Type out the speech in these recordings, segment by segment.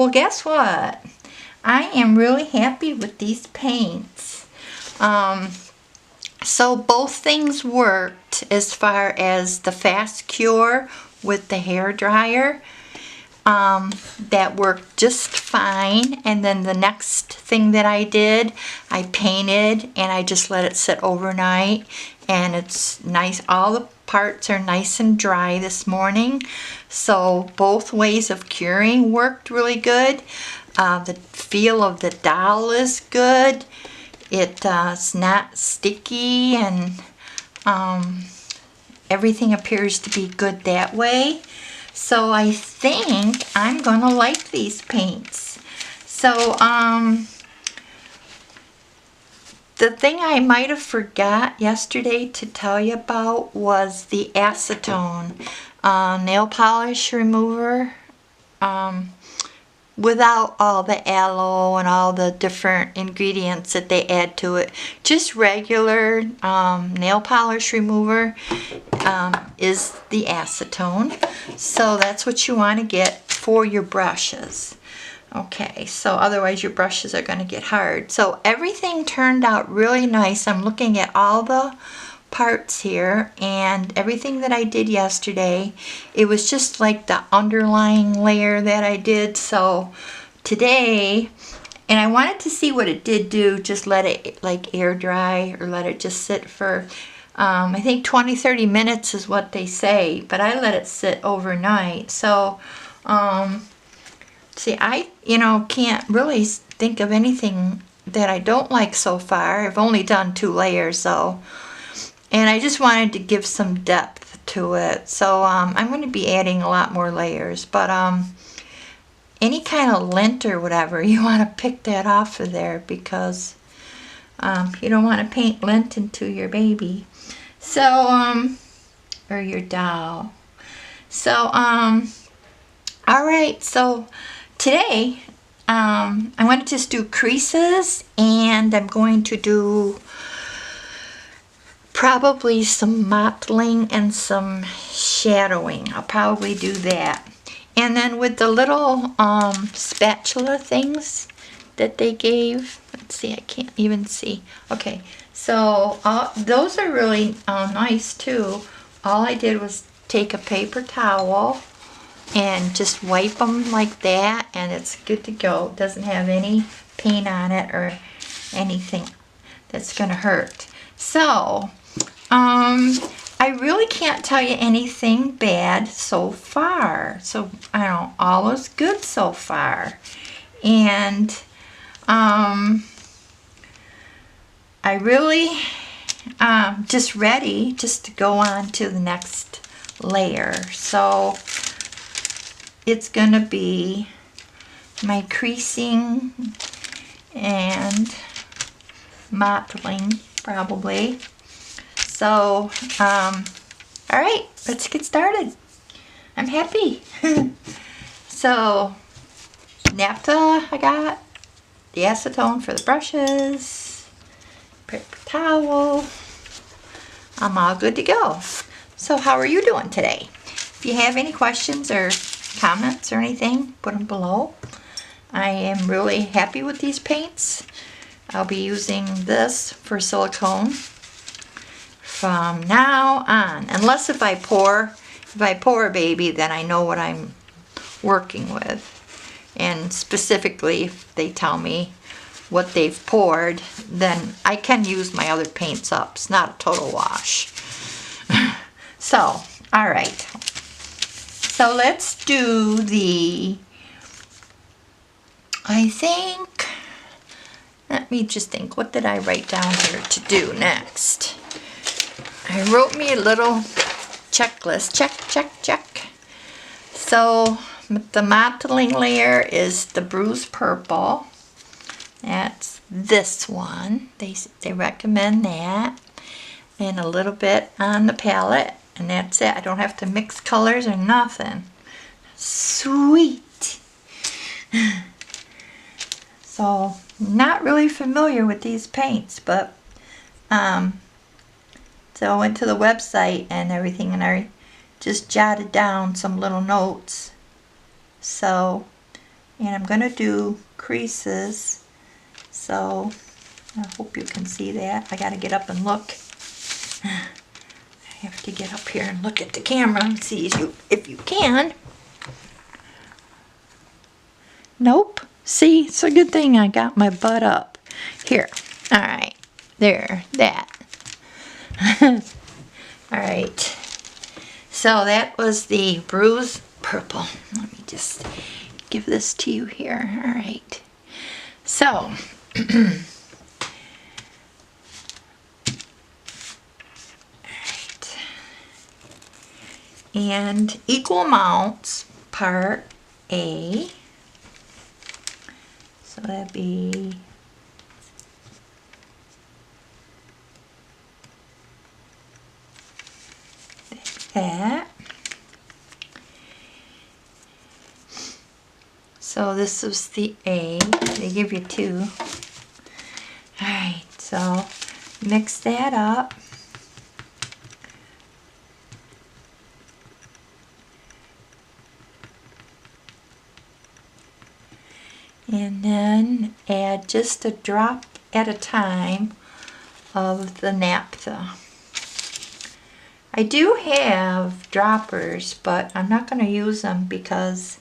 Well, guess what? I am really happy with these paints. So both things worked as far as the fast cure with the hair dryer. That worked just fine. And then the next thing that I did, I painted and I just let it sit overnight, and it's nice. All the parts are nice and dry this morning. So both ways of curing worked really good. The feel of the doll is good. It's not sticky, and everything appears to be good that way. So I think I'm gonna like these paints. So the thing I might have forgot yesterday to tell you about was the acetone nail polish remover, without all the aloe and all the different ingredients that they add to it. Just regular nail polish remover is the acetone. So that's what you want to get for your brushes. Okay, so otherwise your brushes are going to get hard. So everything turned out really nice. I'm looking at all the parts here, and everything that I did yesterday, it was just like the underlying layer that I did. So today, and I wanted to see what it did do, just let it like air dry or let it just sit for I think 20-30 minutes is what they say, but I let it sit overnight. So see, I can't really think of anything that I don't like so far. I've only done 2 layers though. And I just wanted to give some depth to it. So I'm going to be adding a lot more layers. But any kind of lint or whatever, you want to pick that off of there, because you don't want to paint lint into your baby. So, or your doll. So, alright, so today I'm going to just do creases, and I'm going to do probably some mottling and some shadowing. I'll probably do that. And then with the little spatula things that they gave, let's see, I can't even see. Okay, so those are really nice too. All I did was take a paper towel and just wipe them like that, and it's good to go. It doesn't have any paint on it or anything that's gonna hurt. So I really can't tell you anything bad so far. So, I don't know, all is good so far. And, I really, just ready just to go on to the next layer. So, it's going to be my creasing and mottling, probably. So, alright, let's get started. I'm happy. So, naphtha I got, the acetone for the brushes, paper towel. I'm all good to go. So, how are you doing today? If you have any questions or comments or anything, put them below. I am really happy with these paints. I'll be using this for silicone from now on, unless if I pour a baby, then I know what I'm working with, and specifically if they tell me what they've poured, then I can use my other paints up. It's not a total wash. So, alright, so let's do the, I think, let me just think, what did I write down here to do next? I wrote me a little checklist. Check, check, check. So the mottling layer is the bruised purple. That's this one. They recommend that. And a little bit on the palette. And that's it. I don't have to mix colors or nothing. Sweet. So, not really familiar with these paints, but so I went to the website and everything, and I just jotted down some little notes. So And I'm going to do creases, so I hope you can see that. I got to get up and look. I have to get up here and look at the camera and see if you can. Nope. See, it's a good thing I got my butt up. Here. All right. There. That. All right. So that was the bruise purple. Let me just give this to you here. All right. So, and equal amounts, part A. So that'd be that. So this was the A. They give you two. Alright, so mix that up. And then add just a drop at a time of the naphtha. I do have droppers, but I'm not going to use them because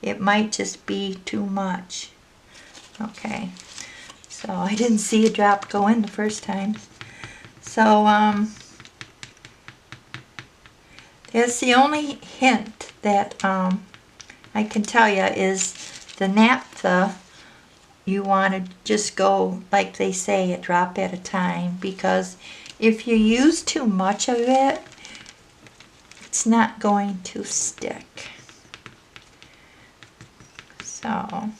it might just be too much. Okay, so I didn't see a drop go in the first time. So that's the only hint that I can tell you is the naphtha. You want to just go, like they say, a drop at a time, because if you use too much of it, it's not going to stick. So,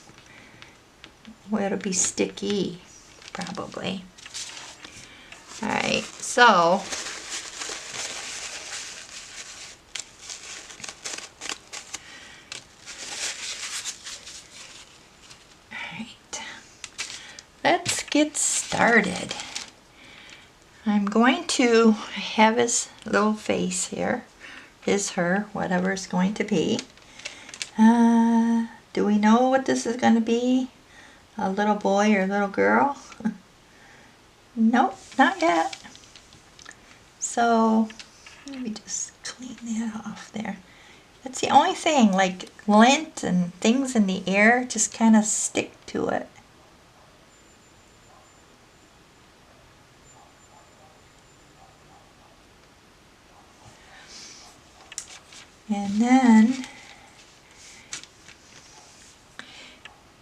well, it'll be sticky, probably. Alright, so, alright, let's get started. I'm going to have his little face here, his, her, whatever it's going to be. Do we know what this is going to be? A little boy or a little girl? Nope, not yet. So, let me just clean that off there. That's the only thing, like lint and things in the air just kind of stick to it. And then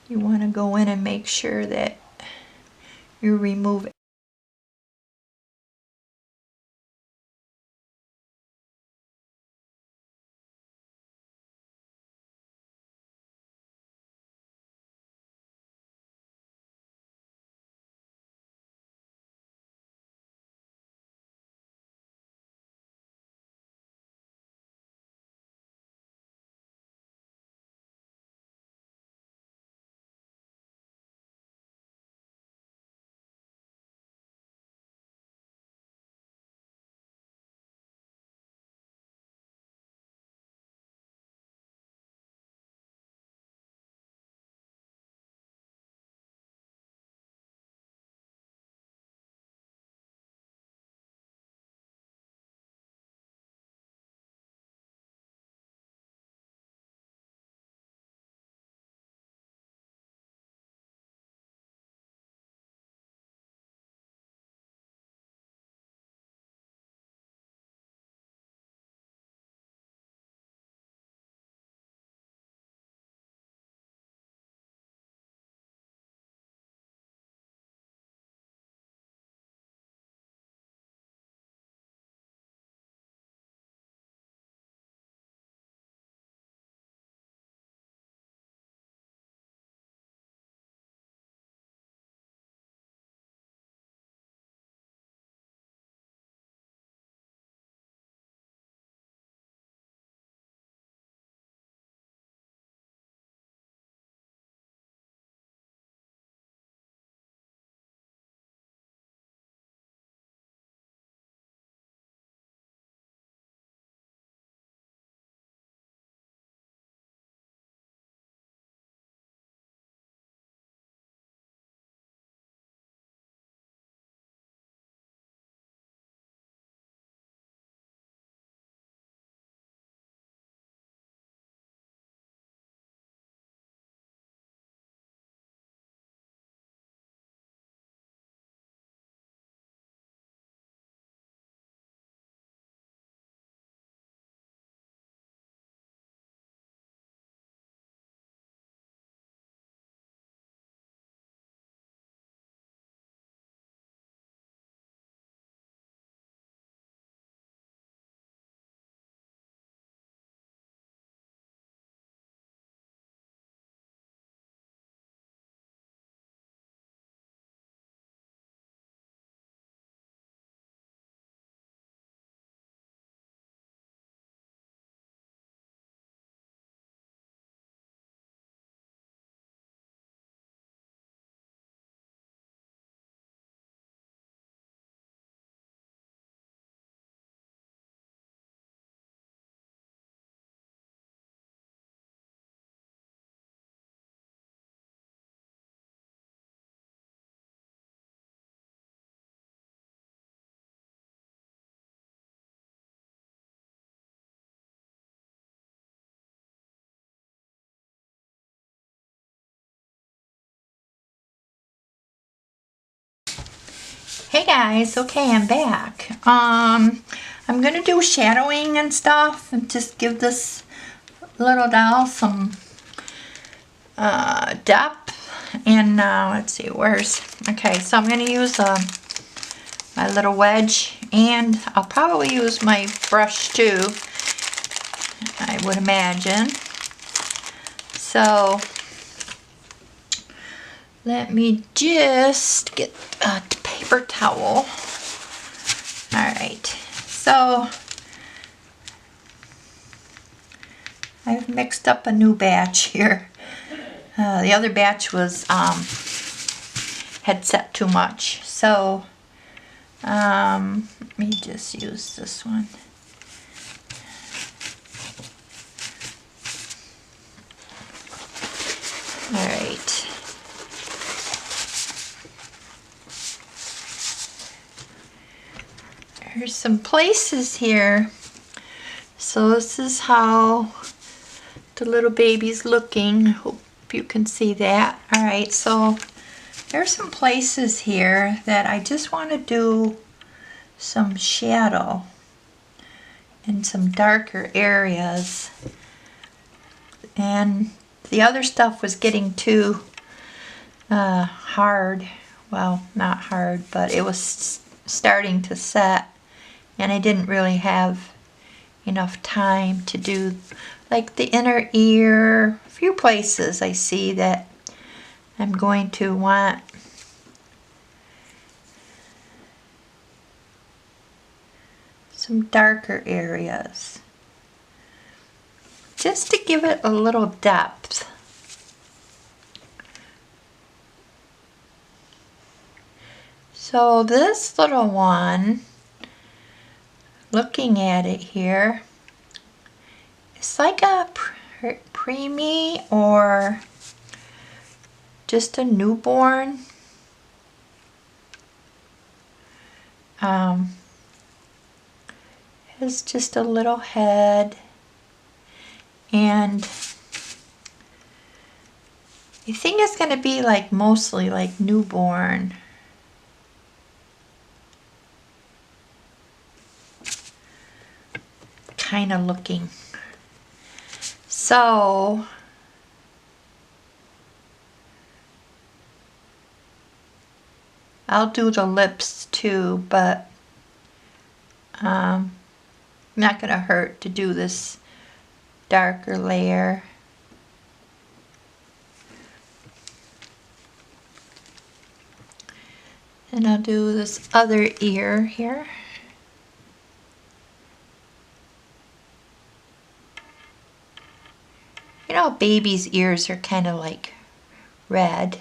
you want to go in and make sure that you remove Hey guys, okay, I'm back. I'm gonna do shadowing and stuff and just give this little doll some depth. And let's see, okay, so I'm gonna use my little wedge, and I'll probably use my brush too, I would imagine. So let me just get a paper towel. Alright, so I've mixed up a new batch here. The other batch was had set too much, so let me just use this one. Alright. There's some places here. So this is how the little baby's looking. Hope you can see that. Alright, so there's some places here that I just want to do some shadow in some darker areas. And the other stuff was getting too hard. Well, not hard, but it was starting to set. And I didn't really have enough time to do like the inner ear. A few places I see that I'm going to want some darker areas, just to give it a little depth. So this little one, looking at it here, it's like a preemie or just a newborn. Has just a little head, and you think it's going to be like mostly like newborn. Kind of looking. So I'll do the lips too, but not gonna hurt to do this darker layer. And I'll do this other ear here. You know, babies' ears are kind of like red,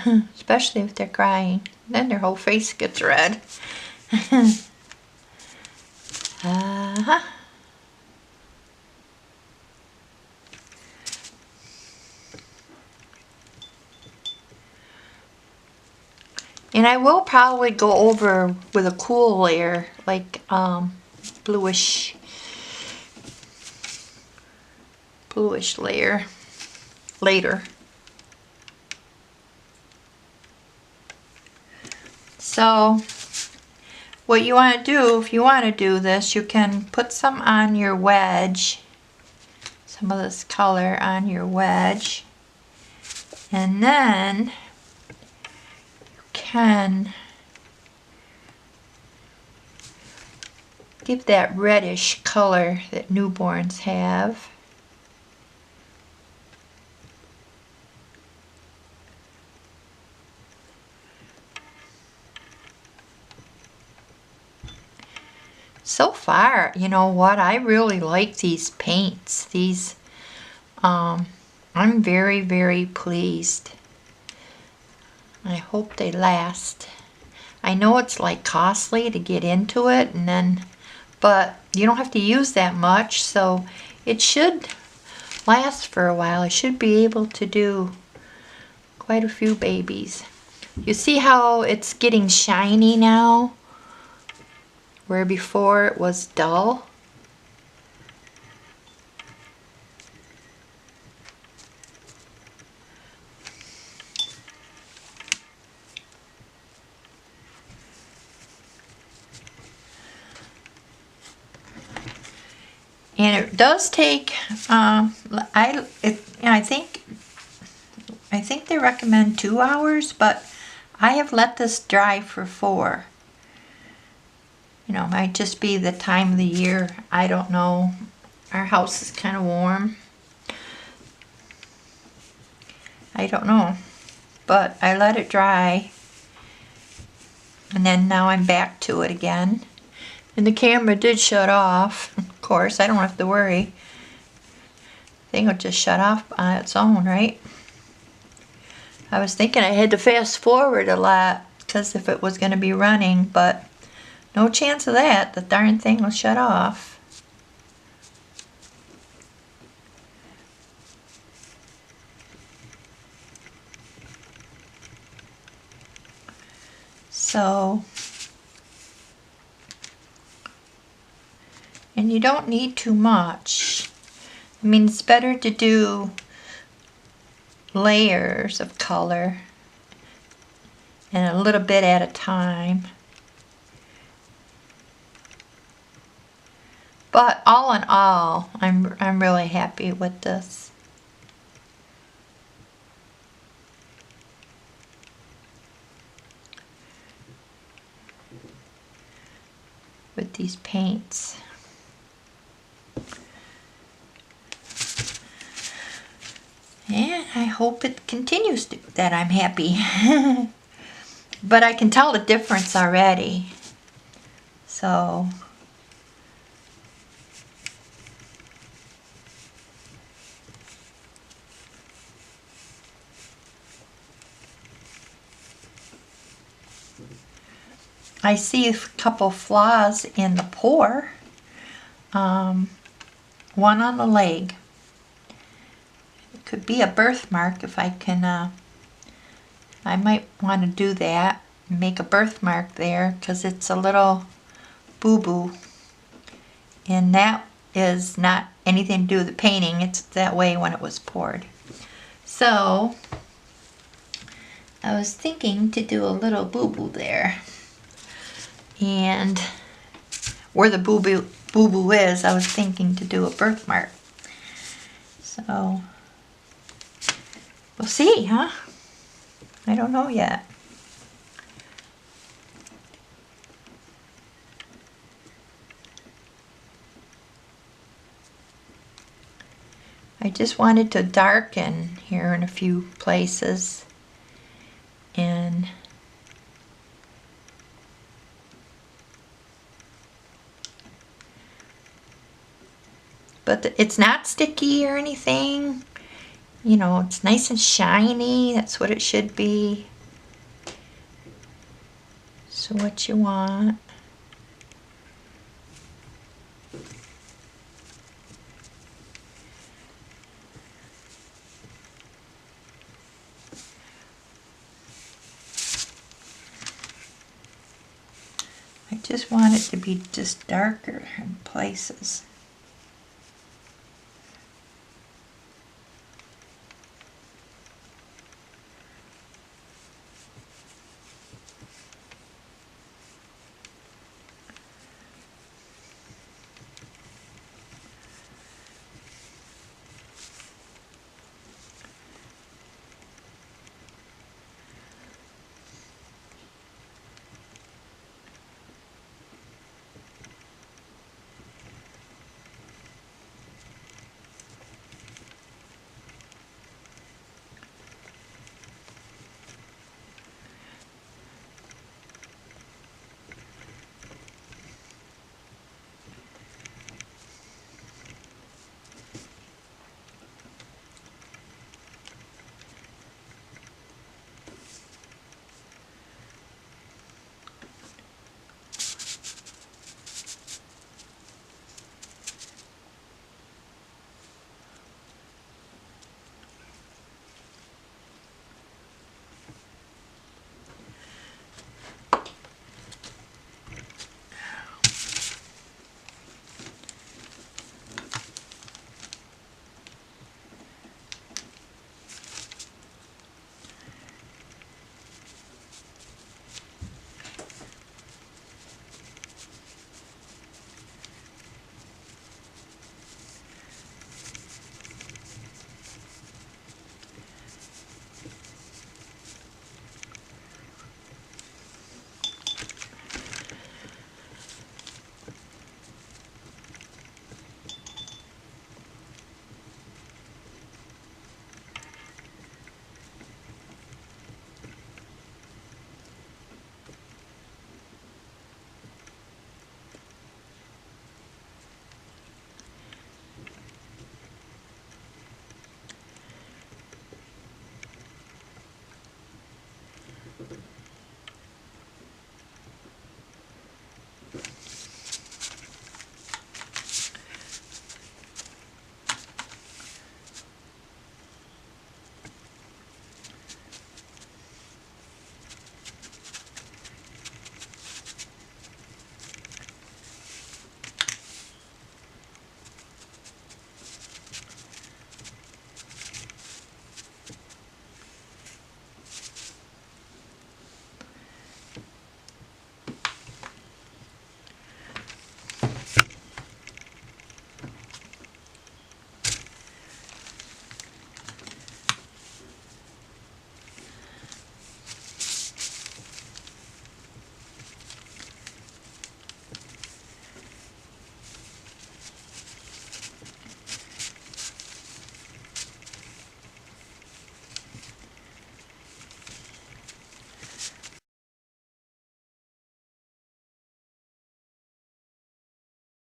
especially if they're crying. Then their whole face gets red. And I will probably go over with a cool layer, like bluish layer later. So what you want to do, if you want to do this, you can put some on your wedge, some of this color on your wedge, and then you can give that reddish color that newborns have. So far, you know what, I really like these paints. These, I'm very, very pleased. I hope they last. I know it's like costly to get into it, and then, but you don't have to use that much, so it should last for a while. I should be able to do quite a few babies. You see how it's getting shiny now? Where before it was dull. does take, I think they recommend 2 hours, but I have let this dry for 4. You know, it might just be the time of the year. I don't know. Our house is kind of warm. I don't know. But I let it dry. And then now I'm back to it again. And the camera did shut off. Of course, I don't have to worry. I think it'll just shut off on its own, right? I was thinking I had to fast forward a lot because if it was going to be running, but no chance of that. The darn thing will shut off. So, and you don't need too much. I mean, it's better to do layers of color and a little bit at a time. But all in all, I'm really happy with this. With these paints. And I hope it continues that I'm happy. But I can tell the difference already. So I see a couple flaws in the pour. One on the leg. It could be a birthmark if I can, I might want to do that. Make a birthmark there because it's a little boo-boo. And that is not anything to do with the painting. It's that way when it was poured. So, I was thinking to do a little boo-boo there. And where the boo-boo is, I was thinking to do a birthmark. So, we'll see, huh? I don't know yet. I just wanted to darken here in a few places. And but it's not sticky or anything. You know, it's nice and shiny. That's what it should be. So what you want. I just want it to be just darker in places.